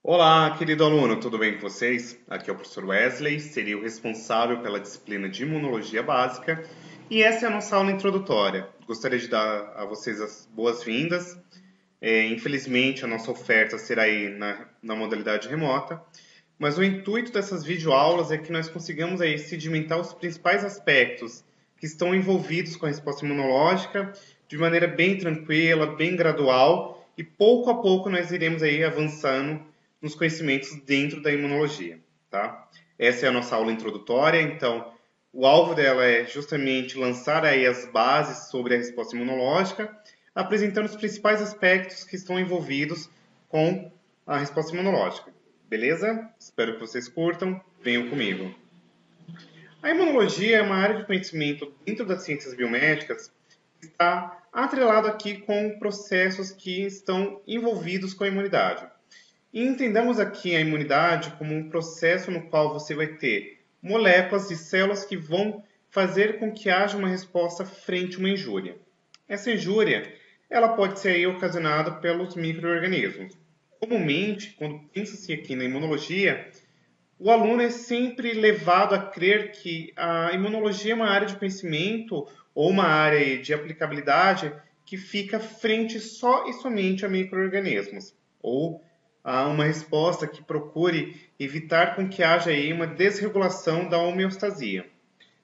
Olá, querido aluno, tudo bem com vocês? Aqui é o professor Wesley, seria o responsável pela disciplina de Imunologia Básica e essa é a nossa aula introdutória. Gostaria de dar a vocês as boas-vindas. Infelizmente, a nossa oferta será aí na modalidade remota, mas o intuito dessas videoaulas é que nós consigamos aí sedimentar os principais aspectos que estão envolvidos com a resposta imunológica de maneira bem tranquila, bem gradual e pouco a pouco nós iremos aí avançando nos conhecimentos dentro da imunologia, tá? Essa é a nossa aula introdutória, então o alvo dela é justamente lançar aí as bases sobre a resposta imunológica, apresentando os principais aspectos que estão envolvidos com a resposta imunológica. Beleza? Espero que vocês curtam. Venham comigo. A imunologia é uma área de conhecimento dentro das ciências biomédicas que está atrelado aqui com processos que estão envolvidos com a imunidade. E entendamos aqui a imunidade como um processo no qual você vai ter moléculas e células que vão fazer com que haja uma resposta frente a uma injúria. Essa injúria ela pode ser aí ocasionada pelos micro-organismos. Comumente, quando pensa-se aqui na imunologia, o aluno é sempre levado a crer que a imunologia é uma área de conhecimento ou uma área de aplicabilidade que fica frente só e somente a micro-organismos, ou a uma resposta que procure evitar com que haja aí uma desregulação da homeostasia.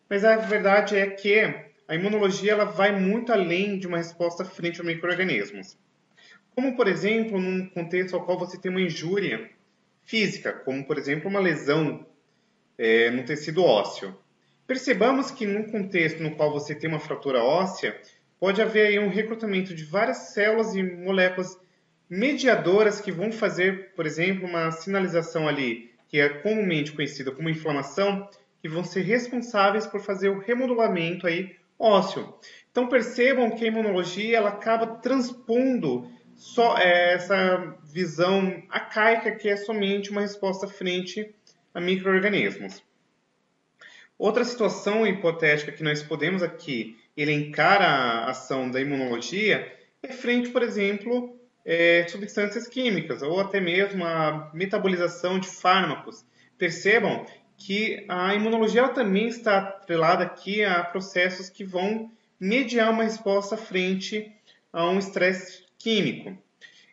Mas a verdade é que a imunologia ela vai muito além de uma resposta frente a micro-organismos. Como, por exemplo, num contexto ao qual você tem uma injúria física, como, por exemplo, uma lesão no tecido ósseo. Percebamos que num contexto no qual você tem uma fratura óssea, pode haver aí um recrutamento de várias células e moléculas mediadoras que vão fazer, por exemplo, uma sinalização ali, que é comumente conhecida como inflamação, que vão ser responsáveis por fazer o remodulamento aí ósseo. Então percebam que a imunologia ela acaba transpondo só essa visão arcaica que é somente uma resposta frente a micro-organismos. Outra situação hipotética que nós podemos aqui elencar a ação da imunologia é frente, por exemplo, substâncias químicas ou até mesmo a metabolização de fármacos. Percebam que a imunologia ela também está atrelada aqui a processos que vão mediar uma resposta frente a um estresse químico.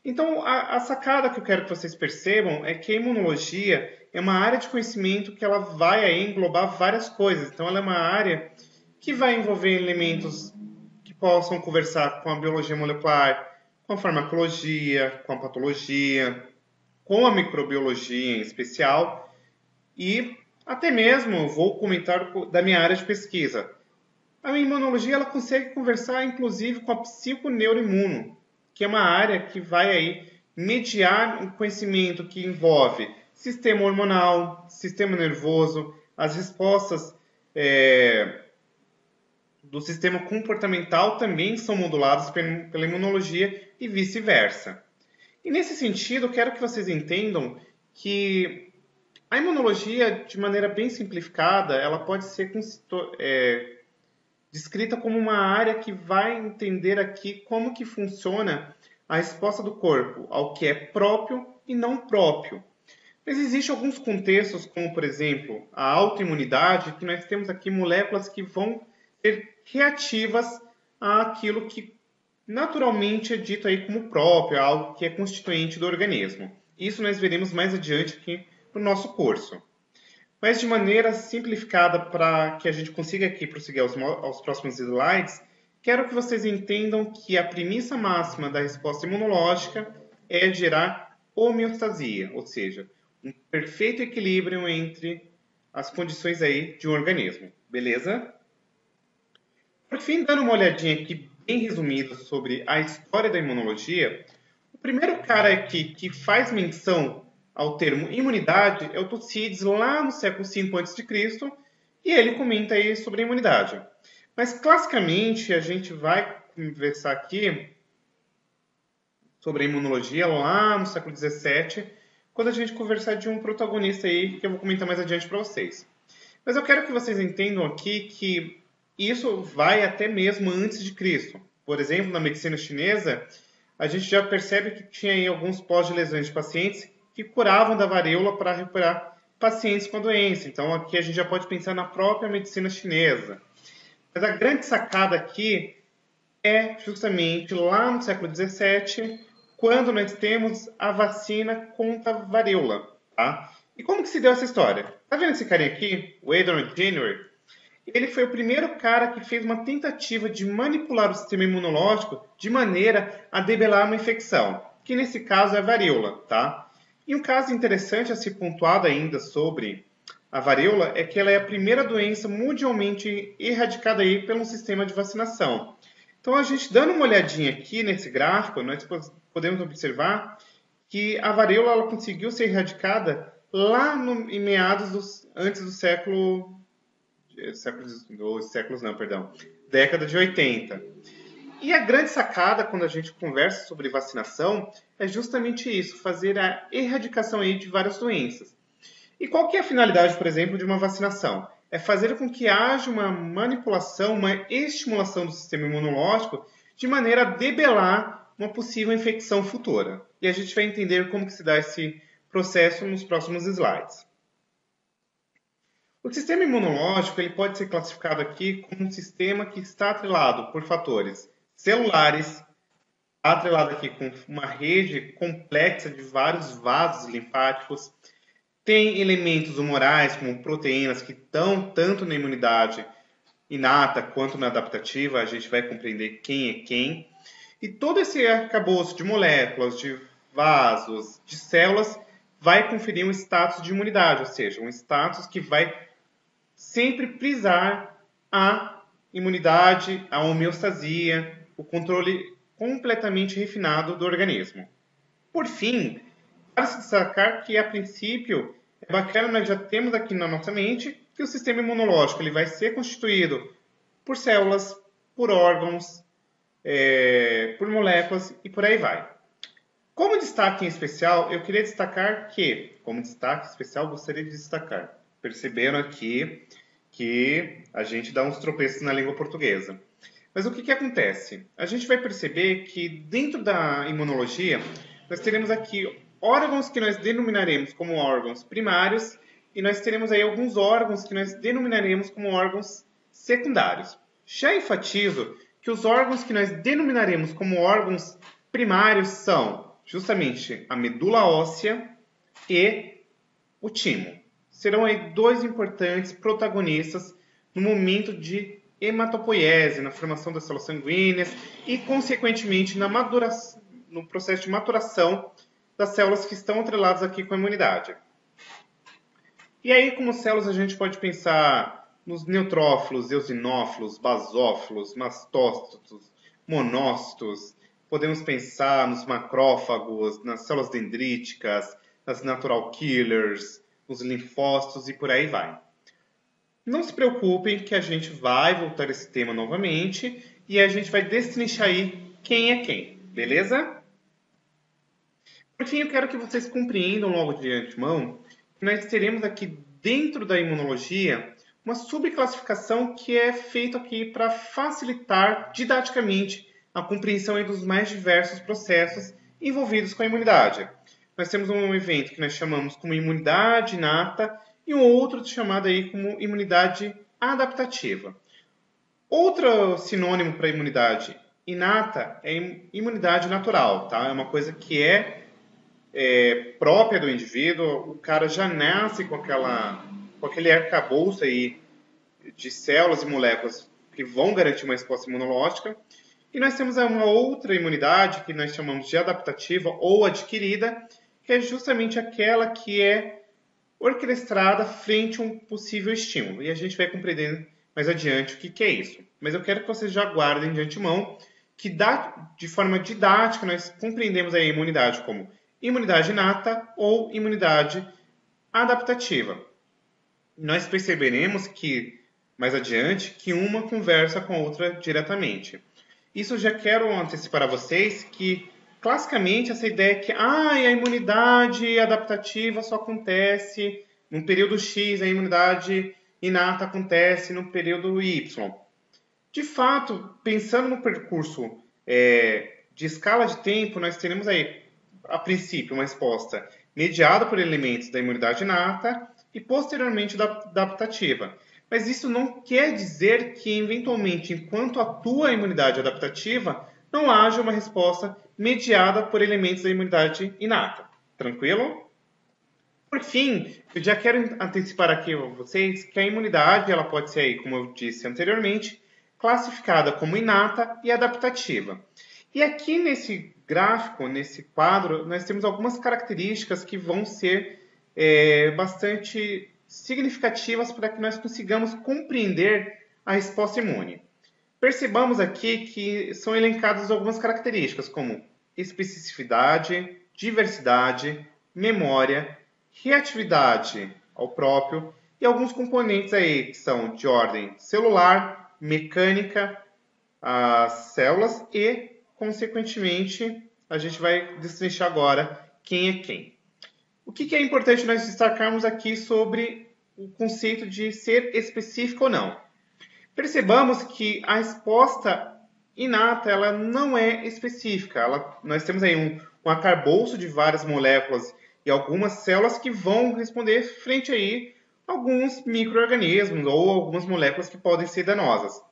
Então, a sacada que eu quero que vocês percebam é que a imunologia é uma área de conhecimento que ela vai aí englobar várias coisas. Então, ela é uma área que vai envolver elementos que possam conversar com a biologia molecular, com a farmacologia, com a patologia, com a microbiologia em especial e até mesmo vou comentar da minha área de pesquisa. A imunologia ela consegue conversar inclusive com a psiconeuroimuno, que é uma área que vai aí mediar um conhecimento que envolve sistema hormonal, sistema nervoso, as respostas do sistema comportamental também são moduladas pela imunologia e vice-versa. E nesse sentido, eu quero que vocês entendam que a imunologia, de maneira bem simplificada, ela pode ser descrita como uma área que vai entender aqui como que funciona a resposta do corpo ao que é próprio e não próprio. Mas existem alguns contextos, como por exemplo a autoimunidade, que nós temos aqui moléculas que vão ser reativas àquilo que naturalmente é dito aí como próprio, algo que é constituinte do organismo. Isso nós veremos mais adiante aqui no nosso curso. Mas de maneira simplificada para que a gente consiga aqui prosseguir aos próximos slides, quero que vocês entendam que a premissa máxima da resposta imunológica é gerar homeostasia, ou seja, um perfeito equilíbrio entre as condições aí de um organismo, beleza? Por fim, dando uma olhadinha aqui bem resumida sobre a história da imunologia, o primeiro cara aqui que faz menção ao termo imunidade é o Tucídides lá no século V a.C. e ele comenta aí sobre a imunidade. Mas classicamente a gente vai conversar aqui sobre a imunologia lá no século XVII, quando a gente conversar de um protagonista aí que eu vou comentar mais adiante para vocês. Mas eu quero que vocês entendam aqui que isso vai até mesmo antes de Cristo. Por exemplo, na medicina chinesa, a gente já percebe que tinha aí alguns pós de lesões de pacientes que curavam da varíola para recuperar pacientes com a doença. Então aqui a gente já pode pensar na própria medicina chinesa. Mas a grande sacada aqui é justamente lá no século XVII, quando nós temos a vacina contra a varíola. Tá? E como que se deu essa história? Tá vendo esse carinha aqui, o Edward Jenner? Ele foi o primeiro cara que fez uma tentativa de manipular o sistema imunológico de maneira a debelar uma infecção, que nesse caso é a varíola, tá? E um caso interessante a ser pontuado ainda sobre a varíola é que ela é a primeira doença mundialmente erradicada aí pelo sistema de vacinação. Então, a gente dando uma olhadinha aqui nesse gráfico, nós podemos observar que a varíola ela conseguiu ser erradicada lá em meados antes do década de 80. E a grande sacada quando a gente conversa sobre vacinação é justamente isso, fazer a erradicação aí de várias doenças. E qual que é a finalidade, por exemplo, de uma vacinação? É fazer com que haja uma manipulação, uma estimulação do sistema imunológico de maneira a debelar uma possível infecção futura. E a gente vai entender como que se dá esse processo nos próximos slides. O sistema imunológico ele pode ser classificado aqui como um sistema que está atrelado por fatores celulares, atrelado aqui com uma rede complexa de vários vasos linfáticos, tem elementos humorais, como proteínas, que estão tanto na imunidade inata quanto na adaptativa, a gente vai compreender quem é quem. E todo esse arcabouço de moléculas, de vasos, de células, vai conferir um status de imunidade, ou seja, um status que vai sempre prisar a imunidade, a homeostasia, o controle completamente refinado do organismo. Por fim, para se destacar que, a princípio, é bacana, nós já temos aqui na nossa mente que o sistema imunológico ele vai ser constituído por células, por órgãos, por moléculas e por aí vai. Como destaque em especial, eu queria destacar que, como destaque especial, gostaria de destacar, perceberam aqui que a gente dá uns tropeços na língua portuguesa. Mas o que acontece? A gente vai perceber que dentro da imunologia, nós teremos aqui órgãos que nós denominaremos como órgãos primários e nós teremos aí alguns órgãos que nós denominaremos como órgãos secundários. Já enfatizo que os órgãos que nós denominaremos como órgãos primários são justamente a medula óssea e o timo. Serão aí dois importantes protagonistas no momento de hematopoiese, na formação das células sanguíneas e, consequentemente, no processo de maturação das células que estão atreladas aqui com a imunidade. E aí, como células, a gente pode pensar nos neutrófilos, eosinófilos, basófilos, mastócitos, monócitos. Podemos pensar nos macrófagos, nas células dendríticas, nas natural killers, nos linfócitos e por aí vai. Não se preocupem que a gente vai voltar a esse tema novamente e a gente vai destrinchar aí quem é quem, beleza? Por fim, eu quero que vocês compreendam logo de antemão que nós teremos aqui dentro da imunologia uma subclassificação que é feita aqui para facilitar didaticamente a compreensão aí dos mais diversos processos envolvidos com a imunidade. Nós temos um evento que nós chamamos como imunidade inata e um outro chamado aí como imunidade adaptativa. Outro sinônimo para imunidade inata é imunidade natural, tá? É uma coisa que é própria do indivíduo, o cara já nasce com aquele arcabouço aí de células e moléculas que vão garantir uma resposta imunológica. E nós temos uma outra imunidade que nós chamamos de adaptativa ou adquirida, que é justamente aquela que é orquestrada frente a um possível estímulo. E a gente vai compreender mais adiante o que é isso. Mas eu quero que vocês já guardem de antemão que de forma didática nós compreendemos a imunidade como imunidade inata ou imunidade adaptativa. Nós perceberemos que, mais adiante, que uma conversa com a outra diretamente. Isso eu já quero antecipar a vocês que, classicamente, essa ideia é que a imunidade adaptativa só acontece no período X, a imunidade inata acontece no período Y. De fato, pensando no percurso de escala de tempo, nós teremos aí, a princípio, uma resposta mediado por elementos da imunidade inata e posteriormente da adaptativa. Mas isso não quer dizer que, eventualmente, enquanto atua a imunidade adaptativa, não haja uma resposta mediada por elementos da imunidade inata. Tranquilo? Por fim, eu já quero antecipar aqui a vocês que a imunidade ela pode ser, aí, como eu disse anteriormente, classificada como inata e adaptativa. E aqui nesse gráfico, nesse quadro, nós temos algumas características que vão ser bastante significativas para que nós consigamos compreender a resposta imune. Percebamos aqui que são elencadas algumas características, como especificidade, diversidade, memória, reatividade ao próprio e alguns componentes aí que são de ordem celular, mecânica, as células e, consequentemente, a gente vai destrinchar agora quem é quem. O que é importante nós destacarmos aqui sobre o conceito de ser específico ou não? Percebamos que a resposta inata ela não é específica. Nós temos aí um arcabouço de várias moléculas e algumas células que vão responder frente aí a alguns micro-organismos ou algumas moléculas que podem ser danosas.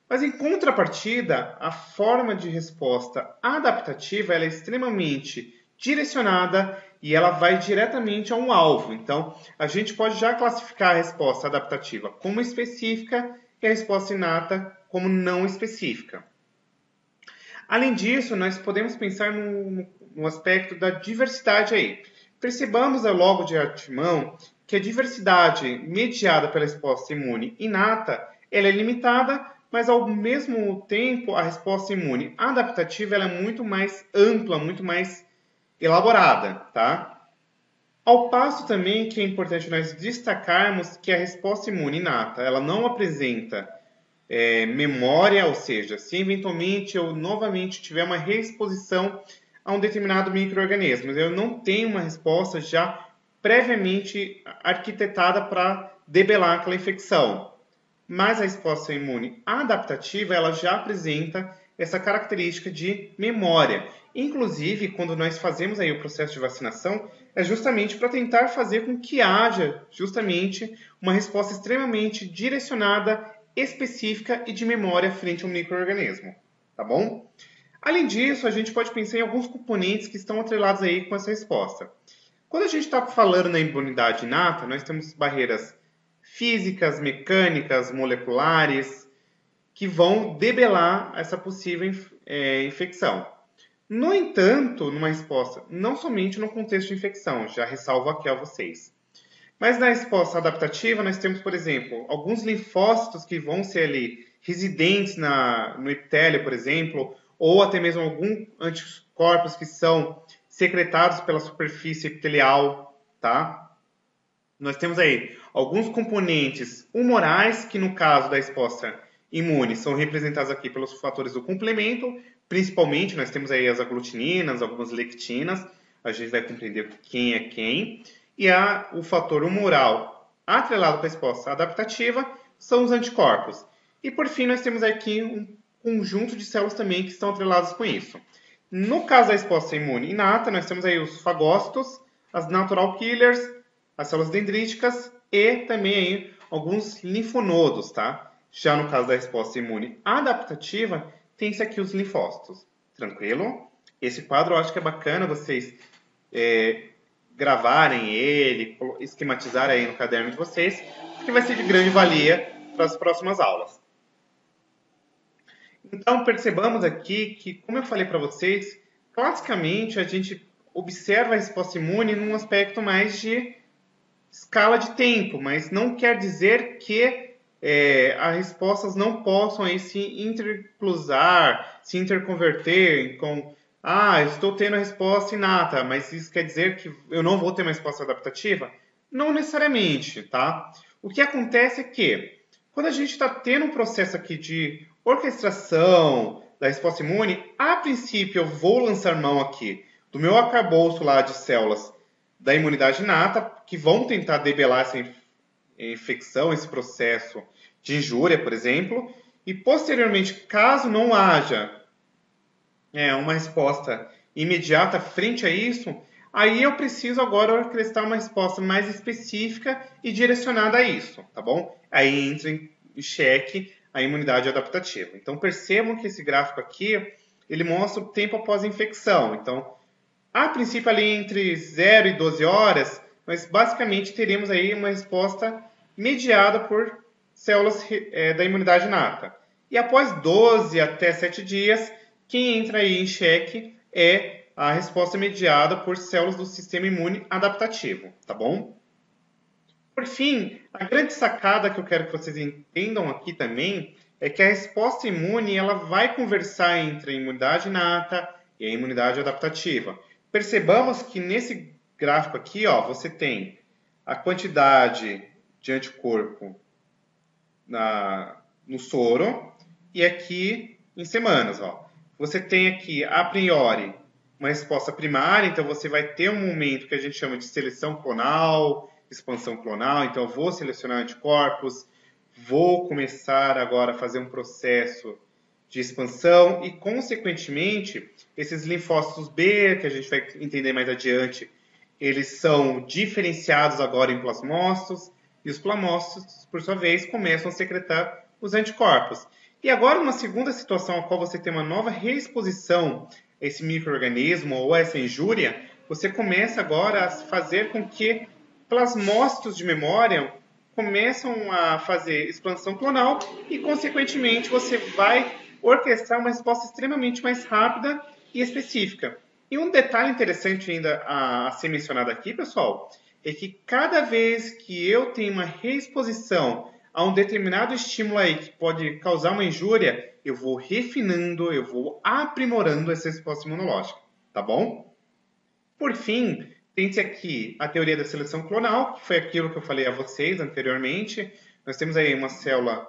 Mas em contrapartida, a forma de resposta adaptativa ela é extremamente direcionada e ela vai diretamente a um alvo. Então, a gente pode já classificar a resposta adaptativa como específica e a resposta inata como não específica. Além disso, nós podemos pensar no aspecto da diversidade aí. Percebamos logo de antemão que a diversidade mediada pela resposta imune inata ela é limitada, mas ao mesmo tempo a resposta imune adaptativa ela é muito mais ampla, muito mais elaborada, tá? Ao passo também que é importante nós destacarmos que a resposta imune inata ela não apresenta memória, ou seja, se eventualmente eu novamente tiver uma reexposição a um determinado micro-organismo, eu não tenho uma resposta já previamente arquitetada para debelar aquela infecção. Mas a resposta imune adaptativa ela já apresenta essa característica de memória. Inclusive, quando nós fazemos aí o processo de vacinação, é justamente para tentar fazer com que haja justamente uma resposta extremamente direcionada, específica e de memória frente ao micro-organismo. Tá bom? Além disso, a gente pode pensar em alguns componentes que estão atrelados aí com essa resposta. Quando a gente está falando na imunidade inata, nós temos barreiras físicas, mecânicas, moleculares, que vão debelar essa possível infecção. No entanto, numa resposta, não somente no contexto de infecção, já ressalvo aqui a vocês, mas na resposta adaptativa, nós temos, por exemplo, alguns linfócitos que vão ser ali residentes no epitélio, por exemplo, ou até mesmo alguns anticorpos que são secretados pela superfície epitelial, tá? Nós temos aí alguns componentes humorais, que no caso da resposta imune são representados aqui pelos fatores do complemento, principalmente nós temos aí as aglutininas, algumas lectinas, a gente vai compreender quem é quem, e o fator humoral atrelado com a resposta adaptativa são os anticorpos. E por fim nós temos aqui um conjunto de células também que estão atreladas com isso. No caso da resposta imune inata, nós temos aí os fagócitos, as natural killers, as células dendríticas e também aí alguns linfonodos, tá? Já no caso da resposta imune adaptativa, tem-se aqui os linfócitos. Tranquilo? Esse quadro eu acho que é bacana vocês gravarem ele, esquematizarem aí no caderno de vocês, que vai ser de grande valia para as próximas aulas. Então, percebamos aqui que, como eu falei para vocês, classicamente a gente observa a resposta imune num aspecto mais de escala de tempo, mas não quer dizer que as respostas não possam aí se intercruzar, se interconverter com estou tendo a resposta inata, mas isso quer dizer que eu não vou ter uma resposta adaptativa? Não necessariamente, tá? O que acontece é que, quando a gente está tendo um processo aqui de orquestração da resposta imune, a princípio eu vou lançar mão aqui do meu arcabouço lá de células da imunidade inata, que vão tentar debelar essa infecção, esse processo de injúria, por exemplo, e posteriormente, caso não haja uma resposta imediata frente a isso, aí eu preciso agora orquestrar uma resposta mais específica e direcionada a isso, tá bom? Aí entra em xeque a imunidade adaptativa. Então percebam que esse gráfico aqui, ele mostra o tempo após a infecção. Então, a princípio ali entre 0 e 12 horas, mas basicamente teremos aí uma resposta mediada por células da imunidade inata. E após 12 até 7 dias, quem entra aí em xeque é a resposta mediada por células do sistema imune adaptativo, tá bom? Por fim, a grande sacada que eu quero que vocês entendam aqui também é que a resposta imune ela vai conversar entre a imunidade inata e a imunidade adaptativa. Percebamos que nesse gráfico aqui, ó, você tem a quantidade de anticorpo no soro e aqui em semanas. Ó. Você tem aqui, a priori, uma resposta primária, então você vai ter um momento que a gente chama de seleção clonal, expansão clonal, então eu vou selecionar anticorpos, vou começar agora a fazer um processo de expansão e, consequentemente, esses linfócitos B, que a gente vai entender mais adiante, eles são diferenciados agora em plasmócitos e os plasmócitos, por sua vez, começam a secretar os anticorpos. E agora, numa segunda situação, a qual você tem uma nova reexposição a esse micro-organismo ou a essa injúria, você começa agora a fazer com que plasmócitos de memória começam a fazer expansão clonal e, consequentemente, você vai orquestrar uma resposta extremamente mais rápida e específica. E um detalhe interessante ainda a ser mencionado aqui, pessoal, é que cada vez que eu tenho uma reexposição a um determinado estímulo aí que pode causar uma injúria, eu vou refinando, eu vou aprimorando essa resposta imunológica, tá bom? Por fim, tem-se aqui a teoria da seleção clonal, que foi aquilo que eu falei a vocês anteriormente. Nós temos aí uma célula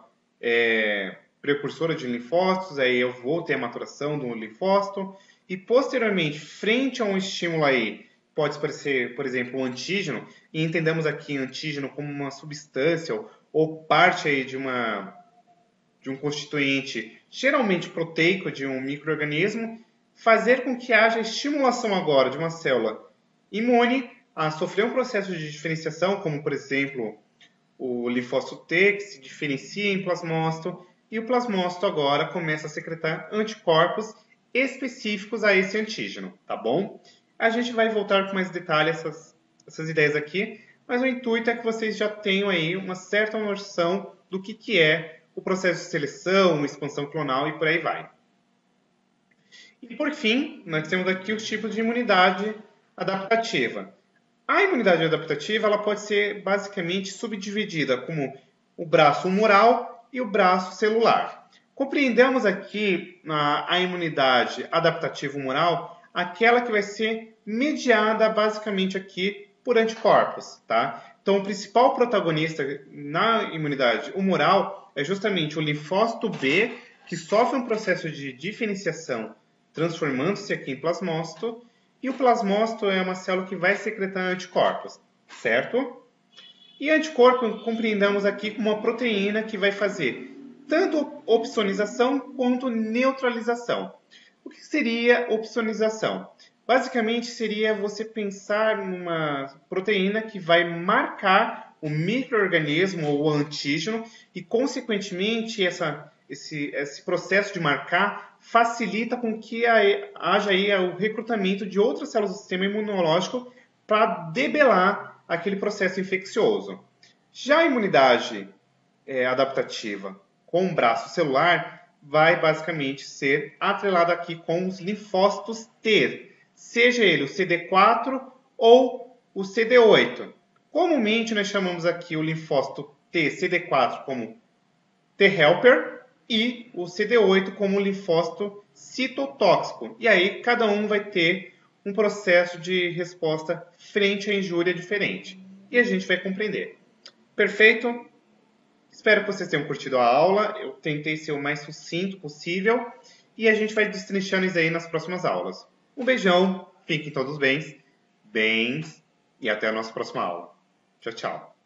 precursora de linfócitos, aí eu vou ter a maturação do linfócito, e posteriormente, frente a um estímulo aí, pode parecer, por exemplo, um antígeno, e entendamos aqui antígeno como uma substância ou parte aí de um constituinte geralmente proteico de um micro-organismo, fazer com que haja estimulação agora de uma célula imune a sofrer um processo de diferenciação, como por exemplo o linfócito T, que se diferencia em plasmócito, e o plasmócito agora começa a secretar anticorpos específicos a esse antígeno, tá bom? A gente vai voltar com mais detalhes essas ideias aqui, mas o intuito é que vocês já tenham aí uma certa noção do que é o processo de seleção, expansão clonal e por aí vai. E por fim, nós temos aqui os tipos de imunidade adaptativa. A imunidade adaptativa ela pode ser basicamente subdividida como o braço humoral e o braço celular. Compreendemos aqui a imunidade adaptativa humoral, aquela que vai ser mediada basicamente aqui por anticorpos, tá? Então, o principal protagonista na imunidade humoral é justamente o linfócito B, que sofre um processo de diferenciação, transformando-se aqui em plasmócito, e o plasmócito é uma célula que vai secretar anticorpos, certo? E anticorpo compreendamos aqui como uma proteína que vai fazer tanto opsonização quanto neutralização. O que seria opsonização? Basicamente seria você pensar numa proteína que vai marcar o micro-organismo ou o antígeno e, consequentemente, esse processo de marcar facilita com que haja aí o recrutamento de outras células do sistema imunológico para debelar aquele processo infeccioso. Já a imunidade adaptativa com o braço celular vai basicamente ser atrelada aqui com os linfócitos T, seja ele o CD4 ou o CD8. Comumente nós chamamos aqui o linfócito T, CD4 como T helper e o CD8 como linfócito citotóxico. E aí cada um vai ter um processo de resposta frente à injúria diferente. E a gente vai compreender. Perfeito? Espero que vocês tenham curtido a aula. Eu tentei ser o mais sucinto possível. E a gente vai destrinchando isso aí nas próximas aulas. Um beijão, fiquem todos bem, e até a nossa próxima aula. Tchau, tchau.